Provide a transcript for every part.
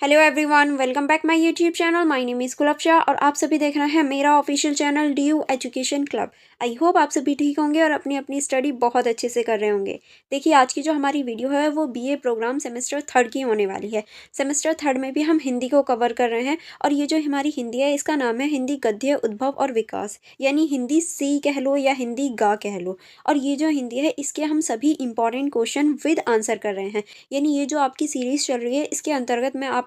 Hello everyone, welcome back my YouTube channel. My name is Gulabshah और आप सभी देख रहे हैं मेरा official channel DU education club. I hope आप सभी ठीक होंगे और अपनी अपनी स्टडी बहुत अच्छे से कर रहे होंगे। देखिए, आज की जो हमारी वीडियो है वो BA प्रोग्राम सेमेस्टर थर्ड की होने वाली है। सेमेस्टर थर्ड में भी हम हिंदी को कवर कर रहे हैं और ये जो हमारी हिंदी है इसका नाम है हिंदी गद्य, उद्भव और विकास, यानी हिंदी सी कह लो या हिंदी गा कह लो। और ये जो हिंदी है इसके हम सभी इंपॉर्टेंट क्वेश्चन विद आंसर कर रहे हैं। यानी ये जो आपकी सीरीज़ चल रही है इसके अंतर्गत मैं आपको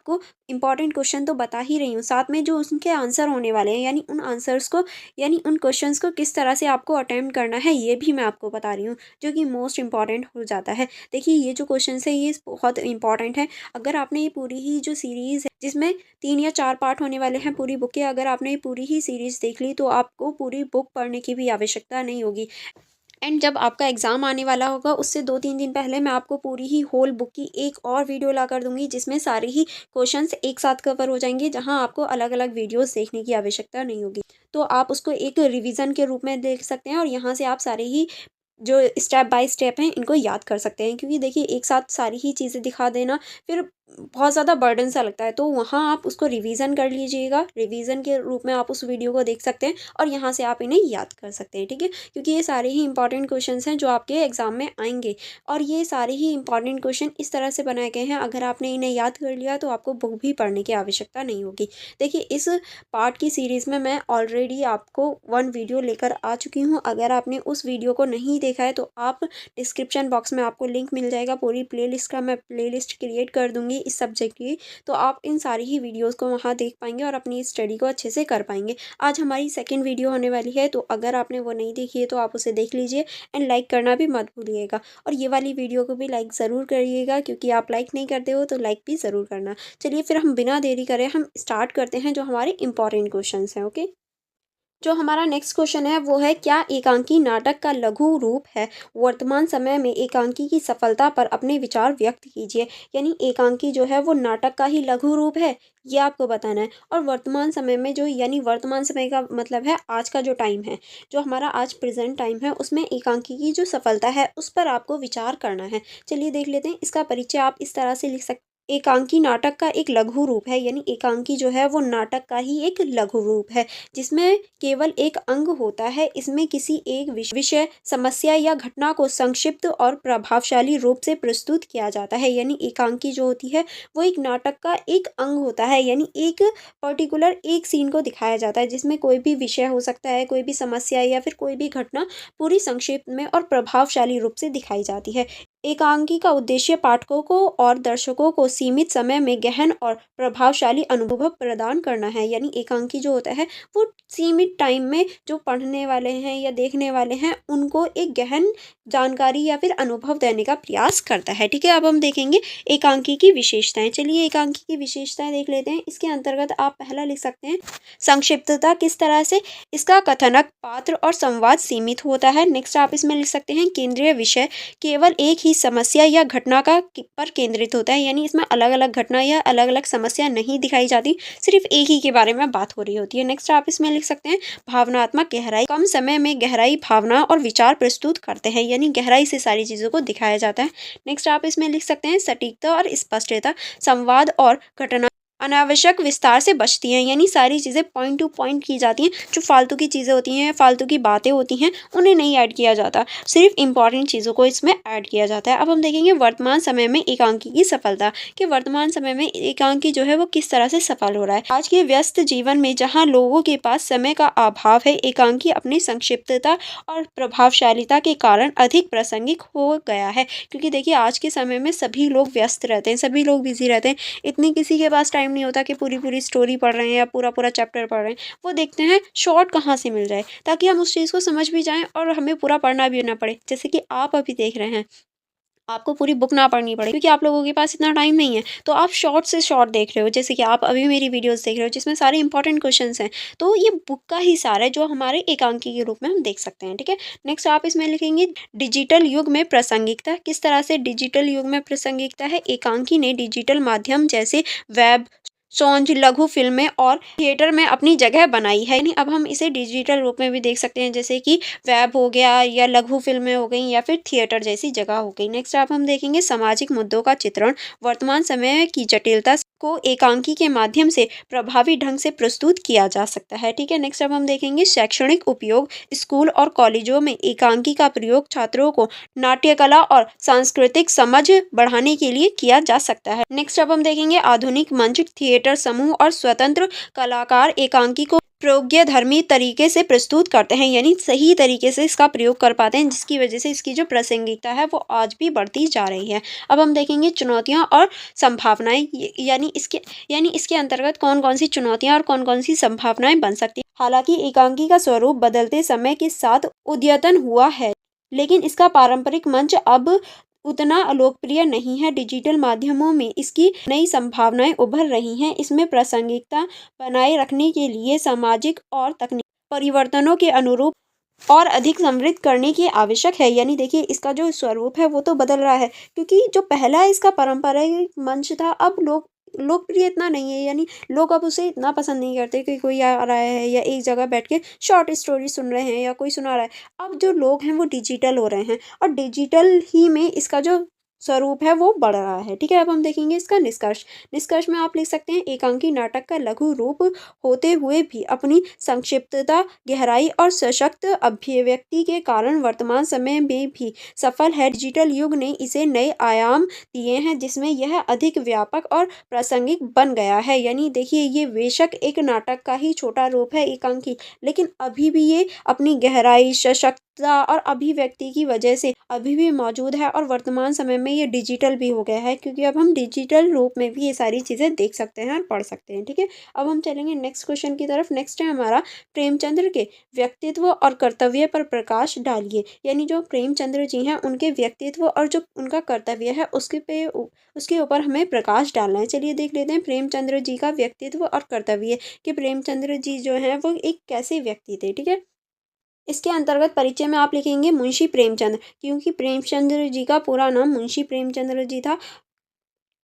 इंपॉर्टेंट क्वेश्चन तो बता ही रही हूँ, साथ में जो उसके आंसर होने वाले हैं यानी उन आंसर्स को यानी उन क्वेश्चंस को किस तरह से आपको अटेम्प्ट करना है ये भी मैं आपको बता रही हूँ, जो कि मोस्ट इंपॉर्टेंट हो जाता है। देखिए, ये जो क्वेश्चन है ये बहुत इंपॉर्टेंट है। अगर आपने ये पूरी ही जो सीरीज़ है जिसमें 3 या 4 पार्ट होने वाले हैं पूरी बुक के, अगर आपने ये पूरी ही सीरीज़ देख ली तो आपको पूरी बुक पढ़ने की भी आवश्यकता नहीं होगी। एंड जब आपका एग्ज़ाम आने वाला होगा उससे 2-3 दिन पहले मैं आपको पूरी ही होल बुक की एक और वीडियो ला कर दूंगी, जिसमें सारे ही क्वेश्चंस एक साथ कवर हो जाएंगे, जहां आपको अलग अलग वीडियोस देखने की आवश्यकता नहीं होगी। तो आप उसको एक रिवीजन के रूप में देख सकते हैं और यहाँ से आप सारे ही जो स्टेप बाय स्टेप हैं इनको याद कर सकते हैं। क्योंकि देखिए, एक साथ सारी ही चीज़ें दिखा देना फिर बहुत ज़्यादा बर्डन सा लगता है, तो वहाँ आप उसको रिवीजन कर लीजिएगा। रिवीजन के रूप में आप उस वीडियो को देख सकते हैं और यहाँ से आप इन्हें याद कर सकते हैं, ठीक है। क्योंकि ये सारे ही इंपॉर्टेंट क्वेश्चंस हैं जो आपके एग्जाम में आएंगे और ये सारे ही इंपॉर्टेंट क्वेश्चन इस तरह से बनाए गए हैं, अगर आपने इन्हें याद कर लिया तो आपको बुक भी पढ़ने की आवश्यकता नहीं होगी। देखिए, इस पार्ट की सीरीज़ में मैं ऑलरेडी आपको 1 वीडियो लेकर आ चुकी हूँ। अगर आपने उस वीडियो को नहीं देखा है तो आप डिस्क्रिप्शन बॉक्स में आपको लिंक मिल जाएगा, पूरी प्लेलिस्ट का मैं प्लेलिस्ट क्रिएट कर दूंगी इस सब्जेक्ट की, तो आप इन सारी ही वीडियोस को वहाँ देख पाएंगे और अपनी स्टडी को अच्छे से कर पाएंगे। आज हमारी सेकंड वीडियो होने वाली है, तो अगर आपने वो नहीं देखी है तो आप उसे देख लीजिए एंड लाइक करना भी मत भूलिएगा। और ये वाली वीडियो को भी लाइक ज़रूर करिएगा, क्योंकि आप लाइक नहीं करते हो तो लाइक भी ज़रूर करना। चलिए फिर हम बिना देरी करे हम स्टार्ट करते हैं जो हमारे इंपॉर्टेंट क्वेश्चन हैं। ओके, जो हमारा नेक्स्ट क्वेश्चन है वो है, क्या एकांकी नाटक का लघु रूप है? वर्तमान समय में एकांकी की सफलता पर अपने विचार व्यक्त कीजिए। यानी एकांकी जो है वो नाटक का ही लघु रूप है, ये आपको बताना है। और वर्तमान समय में जो, यानी वर्तमान समय का मतलब है आज का जो टाइम है, जो हमारा आज प्रेजेंट टाइम है, उसमें एकांकी की जो सफलता है उस पर आपको विचार करना है। चलिए देख लेते हैं। इसका परिचय आप इस तरह से लिख सकते, एकांकी नाटक का एक लघु रूप है। यानी एकांकी जो है वो नाटक का ही एक लघु रूप है, जिसमें केवल एक अंग होता है। इसमें किसी एक विषय, समस्या या घटना को संक्षिप्त और प्रभावशाली रूप से प्रस्तुत किया जाता है। यानी एकांकी जो होती है वो एक नाटक का एक अंग होता है, यानी एक पर्टिकुलर एक सीन को दिखाया जाता है, जिसमें कोई भी विषय हो सकता है, कोई भी समस्या या फिर कोई भी घटना पूरी संक्षिप्त में और प्रभावशाली रूप से दिखाई जाती है। एकांकी का उद्देश्य पाठकों को और दर्शकों को सीमित समय में गहन और प्रभावशाली अनुभव प्रदान करना है। यानी एकांकी जो होता है वो सीमित टाइम में जो पढ़ने वाले हैं या देखने वाले हैं उनको एक गहन जानकारी या फिर अनुभव देने का प्रयास करता है, ठीक है। अब हम देखेंगे एकांकी की विशेषताएं। चलिए एकांकी की विशेषताएं देख लेते हैं। इसके अंतर्गत आप पहला लिख सकते हैं संक्षिप्तता। किस तरह से? इसका कथनक, पात्र और संवाद सीमित होता है। नेक्स्ट आप इसमें लिख सकते हैं केंद्रीय विषय, केवल एक ही समस्या या घटना का पर केंद्रित होता है। यानी इसमें अलग अलग घटना या अलग अलग समस्या नहीं दिखाई जाती, सिर्फ एक ही के बारे में बात हो रही होती है। नेक्स्ट आप इसमें लिख सकते हैं भावनात्मक गहराई, कम समय में गहराई, भावना और विचार प्रस्तुत करते हैं। यानी गहराई से सारी चीज़ों को दिखाया जाता है। नेक्स्ट आप इसमें लिख सकते हैं सटीकता और स्पष्टता, संवाद और घटना अनावश्यक विस्तार से बचती हैं। यानी सारी चीज़ें पॉइंट टू पॉइंट की जाती हैं। जो फालतू की चीज़ें होती हैं, फालतू की बातें होती हैं, उन्हें नहीं ऐड किया जाता, सिर्फ इंपॉर्टेंट चीज़ों को इसमें ऐड किया जाता है। अब हम देखेंगे वर्तमान समय में एकांकी की सफलता, कि वर्तमान समय में एकांकी जो है वो किस तरह से सफल हो रहा है। आज के व्यस्त जीवन में जहाँ लोगों के पास समय का अभाव है, एकांकी अपनी संक्षिप्तता और प्रभावशालीता के कारण अधिक प्रासंगिक हो गया है। क्योंकि देखिए, आज के समय में सभी लोग व्यस्त रहते हैं, सभी लोग बिजी रहते हैं। इतनी किसी के पास टाइम नहीं होता कि पूरी पूरी स्टोरी पढ़ रहे हैं या पूरा पूरा चैप्टर पढ़ रहे हैं। वो देखते हैं शॉर्ट कहाँ से मिल जाए, ताकि हम उस चीज़ को समझ भी जाएं और हमें पूरा पढ़ना भी ना पड़े। जैसे कि आप अभी देख रहे हैं, आपको पूरी बुक ना पढ़नी पड़े, क्योंकि आप लोगों के पास इतना टाइम नहीं है, तो आप शॉर्ट से शॉर्ट देख रहे हो। जैसे कि आप अभी मेरी वीडियोस देख रहे हो जिसमें सारे इंपॉर्टेंट क्वेश्चंस हैं, तो ये बुक का ही सार है जो हमारे एकांकी के रूप में हम देख सकते हैं, ठीक है। नेक्स्ट आप इसमें लिखेंगे डिजिटल युग में प्रासंगिकता। किस तरह से डिजिटल युग में प्रासंगिकता है? एकांकी ने डिजिटल माध्यम जैसे वेब, सॉन्ज, लघु फिल्में और थिएटर में अपनी जगह बनाई है। यानी अब हम इसे डिजिटल रूप में भी देख सकते हैं, जैसे कि वेब हो गया या लघु फिल्में हो गई या फिर थिएटर जैसी जगह हो गई। नेक्स्ट आप हम देखेंगे सामाजिक मुद्दों का चित्रण। वर्तमान समय की जटिलता को एकांकी के माध्यम से प्रभावी ढंग से प्रस्तुत किया जा सकता है। ठीक है, नेक्स्ट अब हम देखेंगे शैक्षणिक उपयोग। स्कूल और कॉलेजों में एकांकी का प्रयोग छात्रों को नाट्य कला और सांस्कृतिक समझ बढ़ाने के लिए किया जा सकता है। नेक्स्ट अब हम देखेंगे आधुनिक मंच, थिएटर समूह और स्वतंत्र कलाकार एकांकी को प्रयोग्यधर्मी तरीके से प्रस्तुत करते हैं, यानी सही तरीके से इसका प्रयोग कर पाते हैं, जिसकी वजह से इसकी जो प्रासंगिकता है वो आज भी बढ़ती जा रही है। अब हम देखेंगे चुनौतियां और संभावनाएं, यानी इसके अंतर्गत कौन कौन सी चुनौतियां और कौन कौन सी संभावनाएं बन सकती हैं। हालांकि एकांकी का स्वरूप बदलते समय के साथ उद्यतन हुआ है, लेकिन इसका पारंपरिक मंच अब उतना लोकप्रिय नहीं है। डिजिटल माध्यमों में इसकी नई संभावनाएं उभर रही हैं। इसमें प्रासंगिकता बनाए रखने के लिए सामाजिक और तकनीकी परिवर्तनों के अनुरूप और अधिक समृद्ध करने की आवश्यक है। यानी देखिए इसका जो स्वरूप है वो तो बदल रहा है, क्योंकि जो पहला इसका पारंपरिक मंच था अब लोकप्रिय इतना नहीं है, यानी लोग अब उसे इतना पसंद नहीं करते कि कोई आ रहा है या एक जगह बैठ के शॉर्ट स्टोरी सुन रहे हैं या कोई सुना रहा है। अब जो लोग हैं वो डिजिटल हो रहे हैं और डिजिटल ही में इसका जो स्वरूप है वो बढ़ रहा है। ठीक है, अब हम देखेंगे इसका निष्कर्ष। निष्कर्ष में आप लिख सकते हैं एकांकी नाटक का लघु रूप होते हुए भी अपनी संक्षिप्तता, गहराई और सशक्त अभिव्यक्ति के कारण वर्तमान समय में भी सफल है। डिजिटल युग ने इसे नए आयाम दिए हैं, जिसमें यह अधिक व्यापक और प्रासंगिक बन गया है। यानी देखिए ये बेशक एक नाटक का ही छोटा रूप है एकांकी, लेकिन अभी भी ये अपनी गहराई, सशक्तता और अभिव्यक्ति की वजह से अभी भी मौजूद है और वर्तमान समय में ये डिजिटल भी हो गया है, क्योंकि अब हम डिजिटल रूप में भी ये सारी चीज़ें देख सकते हैं और पढ़ सकते हैं। ठीक है, अब हम चलेंगे नेक्स्ट क्वेश्चन की तरफ। नेक्स्ट है हमारा प्रेमचंद्र के व्यक्तित्व और कर्तव्य पर प्रकाश डालिए। यानी जो प्रेमचंद्र जी हैं उनके व्यक्तित्व और जो उनका कर्तव्य है उसके ऊपर हमें प्रकाश डालना है। चलिए देख लेते हैं प्रेमचंद्र जी का व्यक्तित्व और कर्तव्य, कि प्रेमचंद्र जी जो हैं वो एक कैसे व्यक्ति थे। ठीक है, इसके अंतर्गत परिचय में आप लिखेंगे मुंशी प्रेमचंद, क्योंकि प्रेमचंद्र जी का पूरा नाम मुंशी प्रेमचंद्र जी था।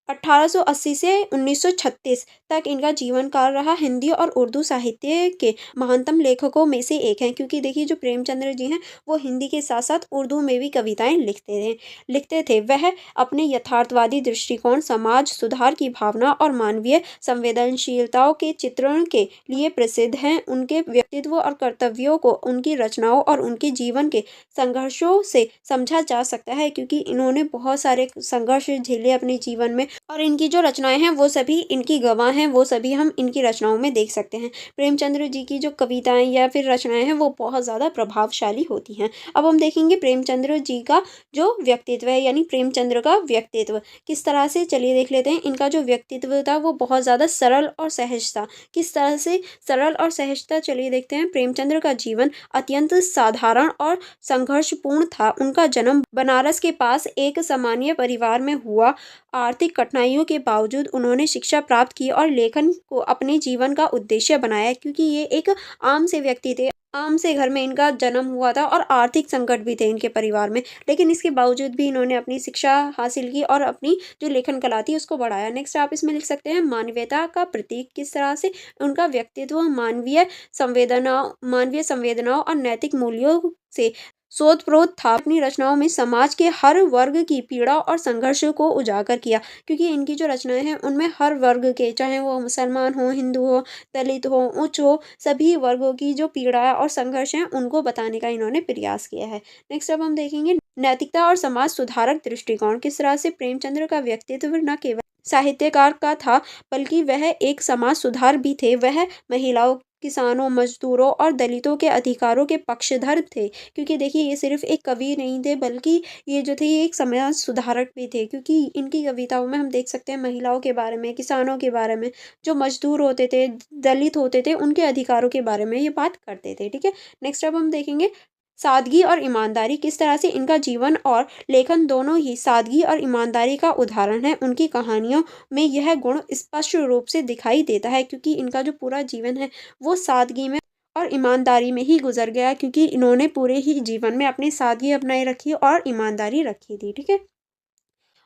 1880 से 1936 तक इनका जीवन काल रहा। हिंदी और उर्दू साहित्य के महानतम लेखकों में से एक हैं, क्योंकि देखिए जो प्रेमचंद्र जी हैं वो हिंदी के साथ साथ उर्दू में भी कविताएं लिखते थे। वह अपने यथार्थवादी दृष्टिकोण, समाज सुधार की भावना और मानवीय संवेदनशीलताओं के चित्रण के लिए प्रसिद्ध हैं। उनके व्यक्तित्व और कर्तव्यों को उनकी रचनाओं और उनके जीवन के संघर्षों से समझा जा सकता है, क्योंकि इन्होंने बहुत सारे संघर्ष झेले अपने जीवन में और इनकी जो रचनाएं हैं वो सभी इनकी गवाह हैं, वो सभी हम इनकी रचनाओं में देख सकते हैं। प्रेमचंद्र जी की जो कविताएं या फिर रचनाएं हैं वो बहुत ज़्यादा प्रभावशाली होती हैं। अब हम देखेंगे प्रेमचंद्र जी का जो व्यक्तित्व है, यानी प्रेमचंद्र का व्यक्तित्व किस तरह से, चलिए देख लेते हैं। इनका जो व्यक्तित्व था वो बहुत ज़्यादा सरल और सहज था। किस तरह से सरल और सहज था, चलिए देखते हैं। प्रेमचंद्र का जीवन अत्यंत साधारण और संघर्षपूर्ण था। उनका जन्म बनारस के पास एक सामान्य परिवार में हुआ। आर्थिक कठिनाइयों के बावजूद उन्होंने शिक्षा प्राप्त की और लेखन को अपने जीवन का उद्देश्य बनाया, क्योंकि ये एक आम से व्यक्ति थे, आम से घर में इनका जन्म हुआ था और आर्थिक संकट भी थे इनके परिवार में, लेकिन इसके बावजूद भी इन्होंने अपनी शिक्षा हासिल की और अपनी जो लेखन कला थी उसको बढ़ाया। नेक्स्ट आप इसमें लिख सकते हैं मानवीयता का प्रतीक। किस तरह से उनका व्यक्तित्व मानवीय संवेदनाओं और नैतिक मूल्यों से सोतप्रोत था। अपनी रचनाओं में समाज के हर वर्ग की पीड़ा और संघर्ष को उजागर किया, क्योंकि इनकी जो रचनाएं हैं उनमें हर वर्ग के, चाहे वो मुसलमान हो, हिंदू हो, दलित हो, उच्च हो, सभी वर्गों की जो पीड़ा और संघर्ष हैं उनको बताने का इन्होंने प्रयास किया है। नेक्स्ट अब हम देखेंगे नैतिकता और समाज सुधारक दृष्टिकोण। किस तरह से प्रेमचंद्र का व्यक्तित्व न केवल साहित्यकार का था बल्कि वह एक समाज सुधार भी थे। वह महिलाओं, किसानों, मजदूरों और दलितों के अधिकारों के पक्षधर थे, क्योंकि देखिए ये सिर्फ एक कवि नहीं थे बल्कि ये जो थे ये एक समाज सुधारक भी थे, क्योंकि इनकी कविताओं में हम देख सकते हैं महिलाओं के बारे में, किसानों के बारे में, जो मजदूर होते थे, दलित होते थे, उनके अधिकारों के बारे में ये बात करते थे। ठीक है, नेक्स्ट अब हम देखेंगे सादगी और ईमानदारी। किस तरह से इनका जीवन और लेखन दोनों ही सादगी और ईमानदारी का उदाहरण है। उनकी कहानियों में यह गुण स्पष्ट रूप से दिखाई देता है, क्योंकि इनका जो पूरा जीवन है वो सादगी में और ईमानदारी में ही गुजर गया, क्योंकि इन्होंने पूरे ही जीवन में अपनी सादगी अपनाए रखी और ईमानदारी रखी थी। ठीक है,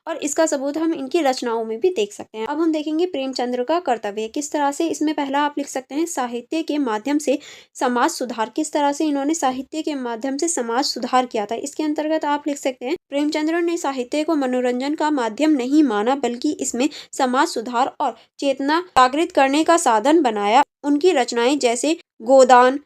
और इसका सबूत हम इनकी रचनाओं में भी देख सकते हैं। अब हम देखेंगे प्रेमचंद्र का कर्तव्य किस तरह से। इसमें पहला आप लिख सकते हैं साहित्य के माध्यम से समाज सुधार। किस तरह से इन्होंने साहित्य के माध्यम से समाज सुधार किया था, इसके अंतर्गत आप लिख सकते हैं प्रेमचंद्र ने साहित्य को मनोरंजन का माध्यम नहीं माना बल्कि इसमें समाज सुधार और चेतना जागृत करने का साधन बनाया। उनकी रचनाएं जैसे गोदान,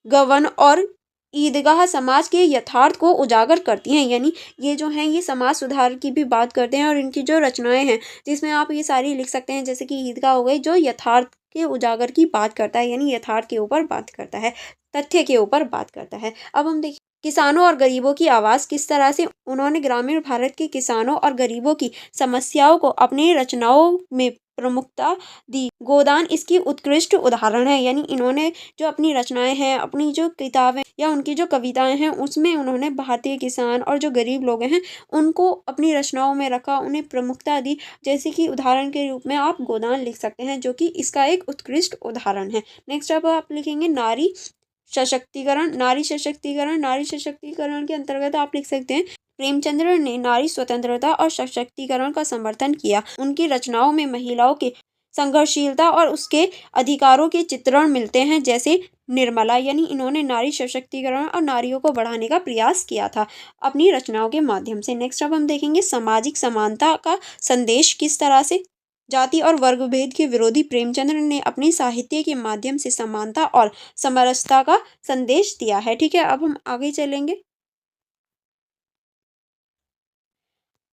गबन और ईदगाह समाज के यथार्थ को उजागर करती हैं। यानी ये जो हैं ये समाज सुधार की भी बात करते हैं और इनकी जो रचनाएं हैं जिसमें आप ये सारी लिख सकते हैं जैसे कि ईदगाह हो गई जो यथार्थ के उजागर की बात करता है, यानी यथार्थ के ऊपर बात करता है, तथ्य के ऊपर बात करता है। अब हम देखिए किसानों और गरीबों की आवाज़ किस तरह से उन्होंने ग्रामीण भारत के किसानों और गरीबों की समस्याओं को अपनी रचनाओं में प्रमुखता दी। गोदान इसकी उत्कृष्ट उदाहरण है। यानी इन्होंने जो अपनी रचनाएं हैं, अपनी जो किताबें या उनकी जो कविताएं हैं उसमें उन्होंने भारतीय किसान और जो गरीब लोग हैं उनको अपनी रचनाओं में रखा, उन्हें प्रमुखता दी। जैसे कि उदाहरण के रूप में आप गोदान लिख सकते हैं जो कि इसका एक उत्कृष्ट उदाहरण है। नेक्स्ट अब आप लिखेंगे नारी सशक्तिकरण। नारी सशक्तिकरण, नारी सशक्तिकरण के अंतर्गत आप लिख सकते हैं प्रेमचंद्र ने नारी स्वतंत्रता और सशक्तिकरण का समर्थन किया। उनकी रचनाओं में महिलाओं के संघर्षशीलता और उसके अधिकारों के चित्रण मिलते हैं जैसे निर्मला। यानी इन्होंने नारी सशक्तिकरण और नारियों को बढ़ाने का प्रयास किया था अपनी रचनाओं के माध्यम से। नेक्स्ट अब हम देखेंगे सामाजिक समानता का संदेश किस तरह से। जाति और वर्ग भेद के विरोधी प्रेमचंद्र ने अपनी साहित्य के माध्यम से समानता और समरसता का संदेश दिया है। ठीक है, अब हम आगे चलेंगे।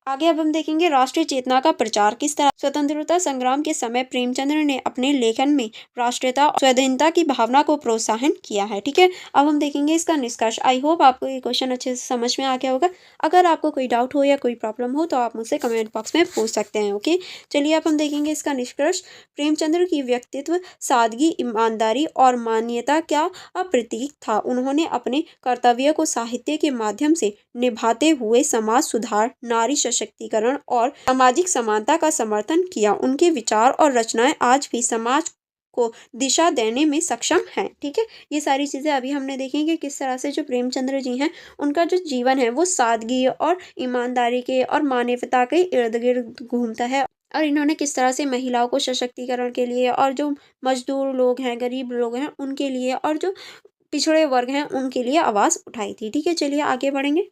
आगे अब हम देखेंगे राष्ट्रीय चेतना का प्रचार किस तरह। स्वतंत्रता संग्राम के समय प्रेमचंद्र ने अपने लेखन में राष्ट्रीयता और स्वाधीनता की भावना को प्रोत्साहन किया है। ठीक है, अब हम देखेंगे इसका निष्कर्ष। आई होप आपको ये क्वेश्चन अच्छे से समझ में आ गया होगा। अगर आपको कोई डाउट हो या कोई प्रॉब्लम हो तो आप मुझसे कमेंट बॉक्स में पूछ सकते हैं। ओके, चलिए अब हम देखेंगे इसका निष्कर्ष। प्रेमचंद्र की व्यक्तित्व सादगी, ईमानदारी और मान्यता क्या प्रतीक था। उन्होंने अपने कर्तव्य को साहित्य के माध्यम से निभाते हुए समाज सुधार, नारी सशक्तिकरण और सामाजिक समानता का समर्थन किया। उनके विचार और रचनाएं आज भी समाज को दिशा देने में सक्षम हैं। ठीक है, ये सारी चीज़ें अभी हमने देखी कि किस तरह से जो प्रेमचंद्र जी हैं उनका जो जीवन है वो सादगी और ईमानदारी के और मानवता के इर्द गिर्द घूमता है। और इन्होंने किस तरह से महिलाओं को सशक्तिकरण के लिए और जो मजदूर लोग हैं, गरीब लोग हैं उनके लिए और जो पिछड़े वर्ग हैं उनके लिए आवाज़ उठाई थी। ठीक है, चलिए आगे बढ़ेंगे।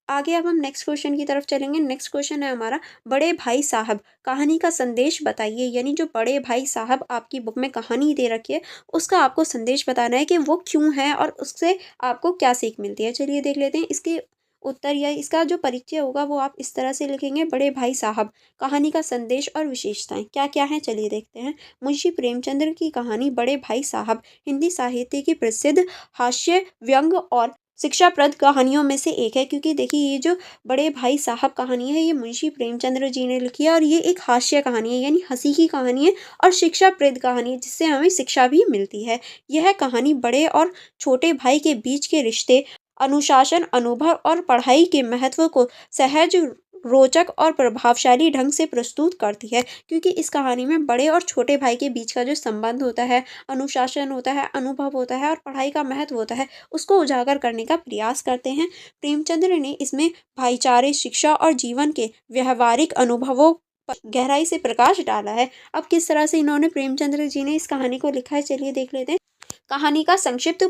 आगे अब हम नेक्स्ट क्वेश्चन की तरफ चलेंगे। नेक्स्ट क्वेश्चन है हमारा बड़े भाई साहब कहानी का संदेश बताइए। यानी जो बड़े भाई साहब आपकी बुक में कहानी दे रखी है उसका आपको संदेश बताना है कि वो क्यों है और उससे आपको क्या सीख मिलती है। चलिए देख लेते हैं इसके उत्तर या इसका जो परिचय होगा वो आप इस तरह से लिखेंगे। बड़े भाई साहब कहानी का संदेश और विशेषताएं क्या क्या हैं, चलिए देखते हैं। मुंशी प्रेमचंद्र की कहानी बड़े भाई साहब हिंदी साहित्य की प्रसिद्ध हास्य, व्यंग और शिक्षाप्रद कहानियों में से एक है। क्योंकि देखिए ये जो बड़े भाई साहब कहानी है ये मुंशी प्रेमचंद्र जी ने लिखी है और ये एक हास्य कहानी है यानी हंसी की कहानी है और शिक्षाप्रद कहानी है जिससे हमें शिक्षा भी मिलती है। यह कहानी बड़े और छोटे भाई के बीच के रिश्ते, अनुशासन, अनुभव और पढ़ाई के महत्व को सहज, रोचक और प्रभावशाली ढंग से प्रस्तुत करती है। क्योंकि इस कहानी में बड़े और छोटे भाई के बीच का जो संबंध होता है, अनुशासन होता है, अनुभव होता है और पढ़ाई का महत्व होता है उसको उजागर करने का प्रयास करते हैं। प्रेमचंद्र ने इसमें भाईचारे, शिक्षा और जीवन के व्यवहारिक अनुभवों पर गहराई से प्रकाश डाला है। अब किस तरह से इन्होंने प्रेमचंद्र जी ने इस कहानी को लिखा है चलिए देख लेते हैं। कहानी का संक्षिप्त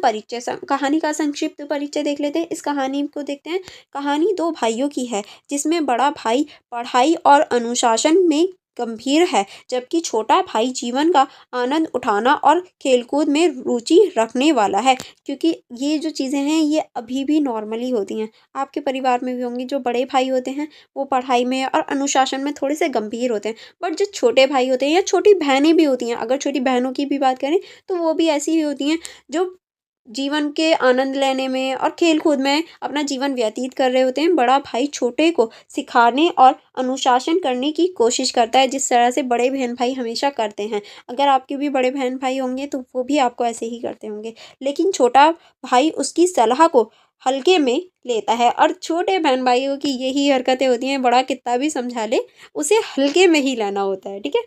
परिचय देख लेते हैं। इस कहानी को देखते हैं। कहानी दो भाइयों की है जिसमें बड़ा भाई पढ़ाई और अनुशासन में गंभीर है जबकि छोटा भाई जीवन का आनंद उठाना और खेलकूद में रुचि रखने वाला है। क्योंकि ये जो चीज़ें हैं ये अभी भी नॉर्मली होती हैं, आपके परिवार में भी होंगी। जो बड़े भाई होते हैं वो पढ़ाई में और अनुशासन में थोड़े से गंभीर होते हैं, बट जो छोटे भाई होते हैं या छोटी बहनें भी होती हैं, अगर छोटी बहनों की भी बात करें तो वो भी ऐसी ही होती हैं जो जीवन के आनंद लेने में और खेल कूद में अपना जीवन व्यतीत कर रहे होते हैं। बड़ा भाई छोटे को सिखाने और अनुशासन करने की कोशिश करता है जिस तरह से बड़े बहन भाई हमेशा करते हैं। अगर आपके भी बड़े बहन भाई होंगे तो वो भी आपको ऐसे ही करते होंगे। लेकिन छोटा भाई उसकी सलाह को हल्के में लेता है और छोटे बहन भाइयों की यही हरकतें होती हैं, बड़ा कितना भी समझा ले उसे हल्के में ही लेना होता है। ठीक है,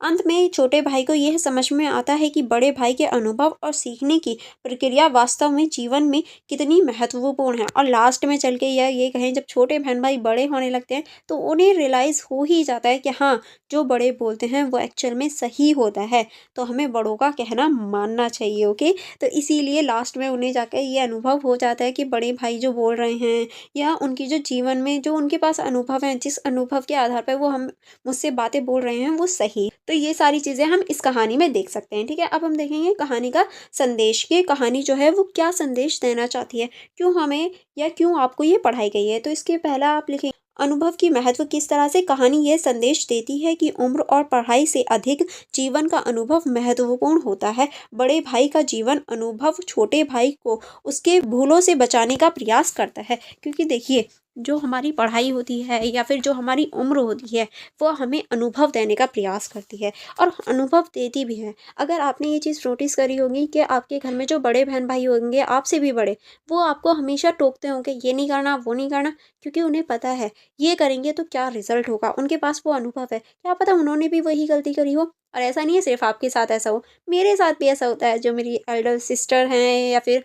अंत में छोटे भाई को यह समझ में आता है कि बड़े भाई के अनुभव और सीखने की प्रक्रिया वास्तव में जीवन में कितनी महत्वपूर्ण है। और लास्ट में चल के या ये कहें, जब छोटे बहन भाई बड़े होने लगते हैं तो उन्हें रियलाइज़ हो ही जाता है कि हाँ, जो बड़े बोलते हैं वो एक्चुअल में सही होता है। तो हमें बड़ों का कहना मानना चाहिए। ओके, तो इसीलिए लास्ट में उन्हें जाकर ये अनुभव हो जाता है कि बड़े भाई जो बोल रहे हैं या उनकी जो जीवन में जो उनके पास अनुभव है, जिस अनुभव के आधार पर वो हम मुझसे बातें बोल रहे हैं वो सही। तो ये सारी चीज़ें हम इस कहानी में देख सकते हैं। ठीक है, अब हम देखेंगे कहानी का संदेश, कि कहानी जो है वो क्या संदेश देना चाहती है, क्यों हमें या क्यों आपको ये पढ़ाई गई है। तो इसके पहला आप लिखें, अनुभव की महत्व। किस तरह से कहानी यह संदेश देती है कि उम्र और पढ़ाई से अधिक जीवन का अनुभव महत्वपूर्ण होता है। बड़े भाई का जीवन अनुभव छोटे भाई को उसके भूलों से बचाने का प्रयास करता है, क्योंकि देखिए, जो हमारी पढ़ाई होती है या फिर जो हमारी उम्र होती है वो हमें अनुभव देने का प्रयास करती है और अनुभव देती भी है। अगर आपने ये चीज़ नोटिस करी होगी कि आपके घर में जो बड़े बहन भाई होंगे आपसे भी बड़े, वो आपको हमेशा टोकते होंगे, ये नहीं करना वो नहीं करना, क्योंकि उन्हें पता है ये करेंगे तो क्या रिजल्ट होगा। उनके पास वो अनुभव है, क्या पता उन्होंने भी वही गलती करी हो। और ऐसा नहीं है सिर्फ आपके साथ ऐसा हो, मेरे साथ भी ऐसा होता है। जो मेरी एल्डर सिस्टर हैं या फिर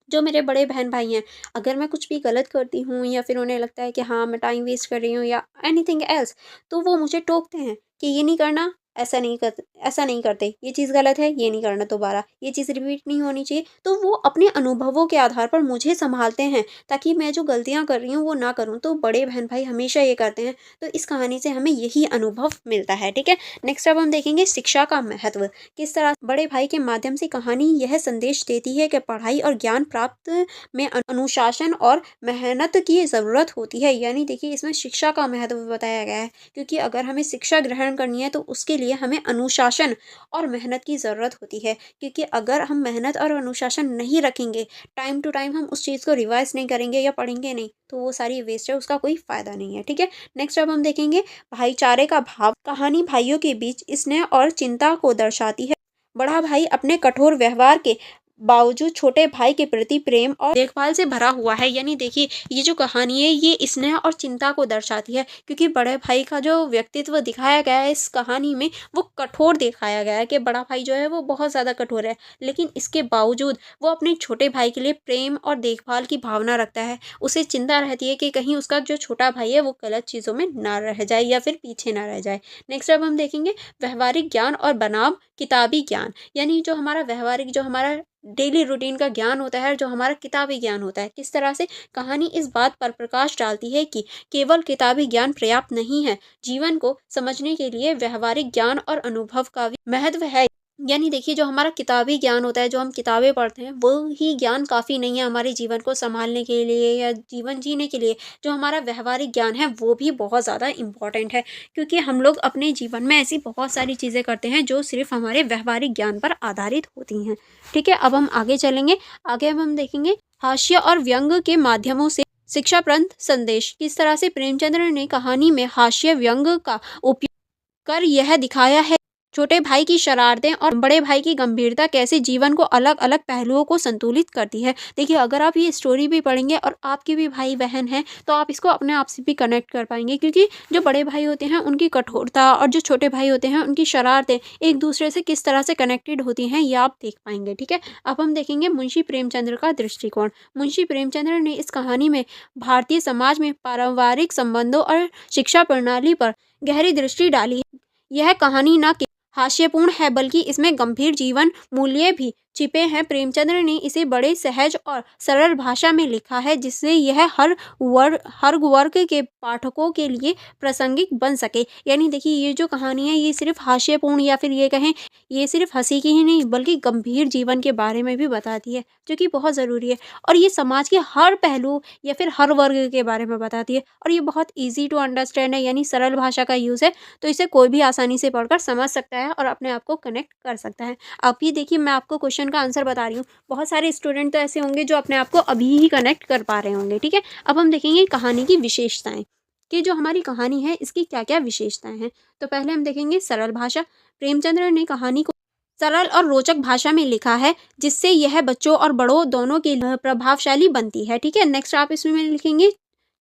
जो मेरे बड़े बहन भाई हैं, अगर मैं कुछ भी गलत करती हूँ या फिर उन्हें लगता है कि हाँ, मैं टाइम वेस्ट कर रही हूँ या एनीथिंग एल्स, तो वो मुझे टोकते हैं कि ये नहीं करना, ऐसा नहीं करते, ये चीज़ गलत है, ये नहीं करना दोबारा, ये चीज़ रिपीट नहीं होनी चाहिए। तो वो अपने अनुभवों के आधार पर मुझे सँभालते हैं ताकि मैं जो गलतियाँ कर रही हूँ वो ना करूँ। तो बड़े बहन भाई हमेशा ये करते हैं। तो इस कहानी से हमें यही अनुभव मिलता है। ठीक है? नेक्स्ट अब हम देखेंगे शिक्षा का महत्व। किस तरह बड़े भाई के माध्यम से कहानी यह संदेश देती है कि पढ़ाई और ज्ञान प्राप्त में अनुशासन और मेहनत की ज़रूरत होती है। यानी देखिए, इसमें शिक्षा का महत्व बताया गया है, क्योंकि अगर हमें शिक्षा ग्रहण करनी है तो उसके लिए हमें अनुशासन और मेहनत की ज़रूरत होती है। क्योंकि अगर हम मेहनत और अनुशासन नहीं रखेंगे, टाइम टू टाइम हम उस चीज़ को रिवाइज़ नहीं करेंगे या पढ़ेंगे नहीं, तो वो सारी वेस्ट है, उसका कोई फ़ायदा नहीं है। ठीक है? नेक्स्ट अब हम देखेंगे भाईचारे का भाव। कहानी भाइयों के बीच स्नेह और चिंता को दर्शाती है। बड़ा भाई अपने कठोर व्यवहार के बावजूद छोटे भाई के प्रति प्रेम और देखभाल से भरा हुआ है। यानी देखिए, ये जो कहानी है ये स्नेह और चिंता को दर्शाती है, क्योंकि बड़े भाई का जो व्यक्तित्व दिखाया गया है इस कहानी में वो कठोर दिखाया गया है कि बड़ा भाई जो है वो बहुत ज़्यादा कठोर है, लेकिन इसके बावजूद वो अपने छोटे भाई के लिए प्रेम और देखभाल की भावना रखता है। उसे चिंता रहती है कि कहीं उसका जो छोटा भाई है वो गलत चीज़ों में ना रह जाए या फिर पीछे ना रह जाए। नेक्स्ट अब हम देखेंगे व्यवहारिक ज्ञान और बनाम किताबी ज्ञान। यानी जो हमारा व्यवहारिक, जो हमारा डेली रूटीन का ज्ञान होता है, जो हमारा किताबी ज्ञान होता है, किस तरह से कहानी इस बात पर प्रकाश डालती है कि केवल किताबी ज्ञान पर्याप्त नहीं है। जीवन को समझने के लिए व्यवहारिक ज्ञान और अनुभव का भी महत्व है। यानी देखिए, जो हमारा किताबी ज्ञान होता है, जो हम किताबें पढ़ते हैं, वो ही ज्ञान काफ़ी नहीं है हमारे जीवन को सँभालने के लिए या जीवन जीने के लिए। जो हमारा व्यावहारिक ज्ञान है वो भी बहुत ज़्यादा इम्पोर्टेंट है, क्योंकि हम लोग अपने जीवन में ऐसी बहुत सारी चीज़ें करते हैं जो सिर्फ़ हमारे व्यावहारिक ज्ञान पर आधारित होती हैं। ठीक है? अब हम आगे चलेंगे। आगे अब हम देखेंगे हास्य और व्यंग के माध्यमों से शिक्षाप्रद संदेश। किस तरह से प्रेमचंद्र ने कहानी में हास्य व्यंग का उपयोग कर यह दिखाया है, छोटे भाई की शरारतें और बड़े भाई की गंभीरता कैसे जीवन को अलग अलग पहलुओं को संतुलित करती है। देखिए, अगर आप ये स्टोरी भी पढ़ेंगे और आपके भी भाई बहन हैं तो आप इसको अपने आप से भी कनेक्ट कर पाएंगे, क्योंकि जो बड़े भाई होते हैं उनकी कठोरता और जो छोटे भाई होते हैं उनकी शरारतें एक दूसरे से किस तरह से कनेक्टेड होती हैं, ये आप देख पाएंगे। ठीक है? अब हम देखेंगे मुंशी प्रेमचंद्र का दृष्टिकोण। मुंशी प्रेमचंद्र ने इस कहानी में भारतीय समाज में पारिवारिक संबंधों और शिक्षा प्रणाली पर गहरी दृष्टि डाली है। यह कहानी न हास्यपूर्ण है बल्कि इसमें गंभीर जीवन मूल्य भी छिपे हैं। प्रेमचंद्र ने इसे बड़े सहज और सरल भाषा में लिखा है, जिससे यह हर वर्ग के पाठकों के लिए प्रासंगिक बन सके। यानी देखिए, ये जो कहानी है ये सिर्फ हास्यपूर्ण या फिर ये कहें ये सिर्फ हंसी की ही नहीं बल्कि गंभीर जीवन के बारे में भी बताती है, जो कि बहुत ज़रूरी है। और ये समाज के हर पहलू या फिर हर वर्ग के बारे में बताती है, और ये बहुत ईजी टू अंडरस्टैंड है, यानी सरल भाषा का यूज़ है, तो इसे कोई भी आसानी से पढ़कर समझ सकता है और अपने आप को कनेक्ट कर सकता है। आप ये देखिए, मैं आपको क्वेश्चन का आंसर बता रही हूँ, बहुत सारे स्टूडेंट तो ऐसे होंगे जो अपने आप को अभी ही कनेक्ट कर पा रहे होंगे। ठीक है? अब हम देखेंगे कहानी की विशेषताएं, कि जो हमारी कहानी है इसकी क्या क्या विशेषताएं हैं। तो पहले हम देखेंगे सरल भाषा। प्रेमचंद्र ने कहानी को सरल और रोचक भाषा में लिखा है, जिससे यह बच्चों और बड़ों दोनों के लिए प्रभावशाली बनती है। ठीक है? नेक्स्ट आप इसमें लिखेंगे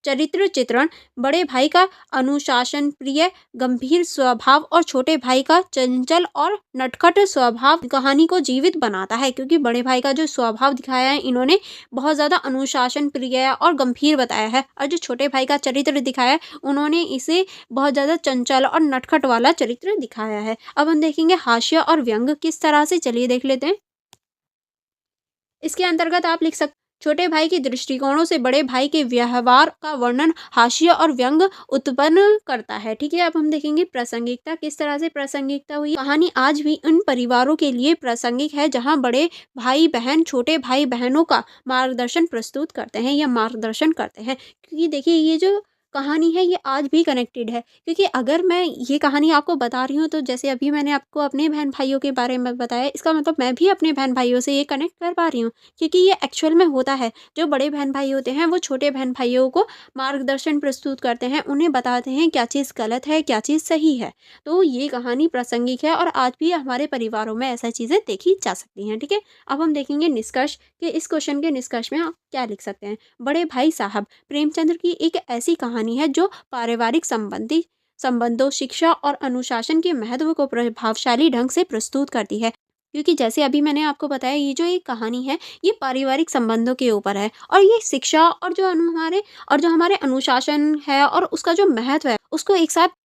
चरित्र चित्रण बड़े भाई का अनुशासन प्रिय गंभीर स्वभाव और छोटे भाई का चंचल और नटखट स्वभाव कहानी को जीवित बनाता है, क्योंकि बड़े भाई का जो स्वभाव दिखाया है इन्होंने बहुत ज़्यादा अनुशासन प्रिय और गंभीर बताया है, और जो छोटे भाई का चरित्र दिखाया है उन्होंने इसे बहुत ज़्यादा चंचल और नटखट वाला चरित्र दिखाया है। अब हम देखेंगे हास्य और व्यंग किस तरह से, चलिए देख लेते हैं। इसके अंतर्गत आप लिख सकते छोटे भाई के दृष्टिकोणों से बड़े भाई के व्यवहार का वर्णन हास्य और व्यंग उत्पन्न करता है। ठीक है, अब हम देखेंगे प्रासंगिकता किस तरह से प्रासंगिकता हुई। कहानी आज भी उन परिवारों के लिए प्रासंगिक है जहां बड़े भाई बहन छोटे भाई बहनों का मार्गदर्शन प्रस्तुत करते हैं या मार्गदर्शन करते हैं, क्योंकि देखिए ये जो कहानी है ये आज भी कनेक्टेड है, क्योंकि अगर मैं ये कहानी आपको बता रही हूँ तो जैसे अभी मैंने आपको अपने बहन भाइयों के बारे में बताया, इसका मतलब मैं भी अपने बहन भाइयों से ये कनेक्ट कर पा रही हूँ, क्योंकि ये एक्चुअल में होता है। जो बड़े बहन भाई होते हैं वो छोटे बहन भाइयों को मार्गदर्शन प्रस्तुत करते हैं, उन्हें बताते हैं क्या चीज़ गलत है क्या चीज़ सही है। तो ये कहानी प्रासंगिक है और आज भी हमारे परिवारों में ऐसा चीज़ें देखी जा सकती हैं। ठीक है, अब हम देखेंगे निष्कर्ष कि इस क्वेश्चन के निष्कर्ष में आप क्या लिख सकते हैं। बड़े भाई साहब प्रेमचंद्र की एक ऐसी कहानी है जो पारिवारिक संबंधों शिक्षा और अनुशासन के महत्व को प्रभावशाली ढंग से प्रस्तुत करती है, क्योंकि जैसे अभी मैंने आपको बताया ये जो एक कहानी है ये पारिवारिक संबंधों के ऊपर है, और ये शिक्षा और जो हमारे अनुशासन है और उसका जो महत्व है उसको एक साथ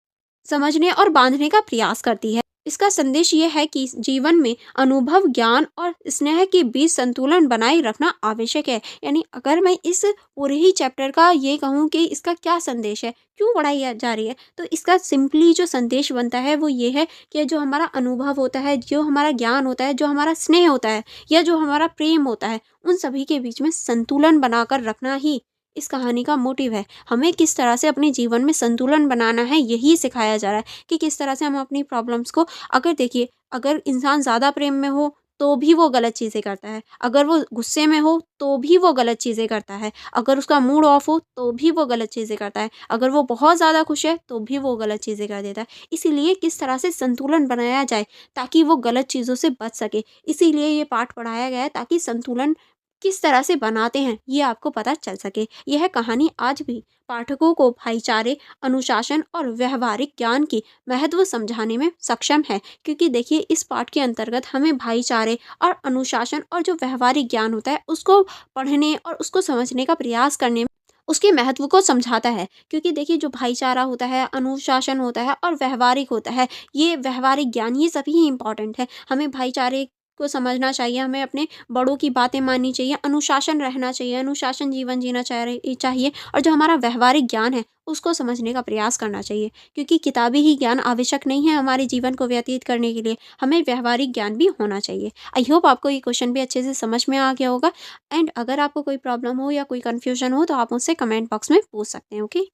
समझने और बांधने का प्रयास करती है। इसका संदेश ये है कि जीवन में अनुभव ज्ञान और स्नेह के बीच संतुलन बनाए रखना आवश्यक है। यानी अगर मैं इस पूरे ही चैप्टर का ये कहूँ कि इसका क्या संदेश है, क्यों पढ़ाई जा रही है, तो इसका सिंपली जो संदेश बनता है वो ये है कि जो हमारा अनुभव होता है, जो हमारा ज्ञान होता है, जो हमारा स्नेह होता है या जो हमारा प्रेम होता है, उन सभी के बीच में संतुलन बनाकर रखना ही इस कहानी का मोटिव है। हमें किस तरह से अपने जीवन में संतुलन बनाना है यही सिखाया जा रहा है, कि किस तरह से हम अपनी प्रॉब्लम्स को, अगर देखिए अगर इंसान ज़्यादा प्रेम में हो तो भी वो गलत चीज़ें करता है, अगर वो गुस्से में हो तो भी वो गलत चीज़ें करता है, अगर उसका मूड ऑफ हो तो भी वो गलत चीज़ें करता है, अगर वो बहुत ज़्यादा खुश है तो भी वो गलत चीज़ें कर देता है। इसीलिए किस तरह से संतुलन बनाया जाए ताकि वो गलत चीज़ों से बच सके, इसीलिए ये पाठ पढ़ाया गया है ताकि संतुलन किस तरह से बनाते हैं ये आपको पता चल सके। यह कहानी आज भी पाठकों को भाईचारे अनुशासन और व्यवहारिक ज्ञान की महत्व समझाने में सक्षम है, क्योंकि देखिए इस पाठ के अंतर्गत हमें भाईचारे और अनुशासन और जो व्यवहारिक ज्ञान होता है उसको पढ़ने और उसको समझने का प्रयास करने में उसके महत्व को समझाता है। क्योंकि देखिए जो भाईचारा होता है अनुशासन होता है और व्यवहारिक होता है, ये व्यवहारिक ज्ञान ये सभी इंपॉर्टेंट है। हमें भाईचारे को समझना चाहिए, हमें अपने बड़ों की बातें माननी चाहिए, अनुशासन रहना चाहिए, अनुशासन जीवन जीना चाहिए, और जो हमारा व्यवहारिक ज्ञान है उसको समझने का प्रयास करना चाहिए, क्योंकि किताबी ही ज्ञान आवश्यक नहीं है हमारे जीवन को व्यतीत करने के लिए, हमें व्यवहारिक ज्ञान भी होना चाहिए। आई होप आपको ये क्वेश्चन भी अच्छे से समझ में आ गया होगा। एंड अगर आपको कोई प्रॉब्लम हो या कोई कन्फ्यूजन हो तो आप मुझसे कमेंट बॉक्स में पूछ सकते हैं। ओके,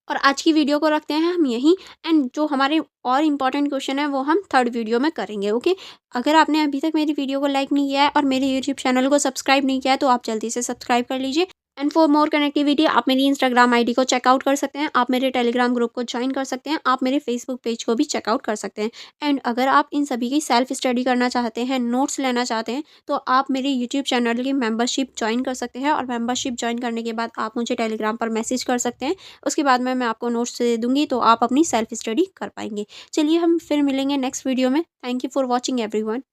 और आज की वीडियो को रखते हैं हम यहीं, एंड जो हमारे और इम्पॉर्टेंट क्वेश्चन है वो हम थर्ड वीडियो में करेंगे। ओके, अगर आपने अभी तक मेरी वीडियो को लाइक नहीं किया है और मेरे यूट्यूब चैनल को सब्सक्राइब नहीं किया है तो आप जल्दी से सब्सक्राइब कर लीजिए। एंड फॉर मोर कनेक्टिविटी आप मेरी इंस्टाग्राम आईडी को चेकआउट कर सकते हैं, आप मेरे टेलीग्राम ग्रुप को ज्वाइन कर सकते हैं, आप मेरे फेसबुक पेज को भी चेकआउट कर सकते हैं। एंड अगर आप इन सभी की सेल्फ स्टडी करना चाहते हैं, नोट्स लेना चाहते हैं, तो आप मेरे यूट्यूब चैनल की मेंबरशिप ज्वाइन कर सकते हैं, और मेंबरशिप ज्वाइन करने के बाद आप मुझे टेलीग्राम पर मैसेज कर सकते हैं। उसके बाद मैं आपको नोट्स दे दूँगी तो आप अपनी सेल्फ स्टडी कर पाएंगे। चलिए हम फिर मिलेंगे नेक्स्ट वीडियो में। Thank you for watching everyone.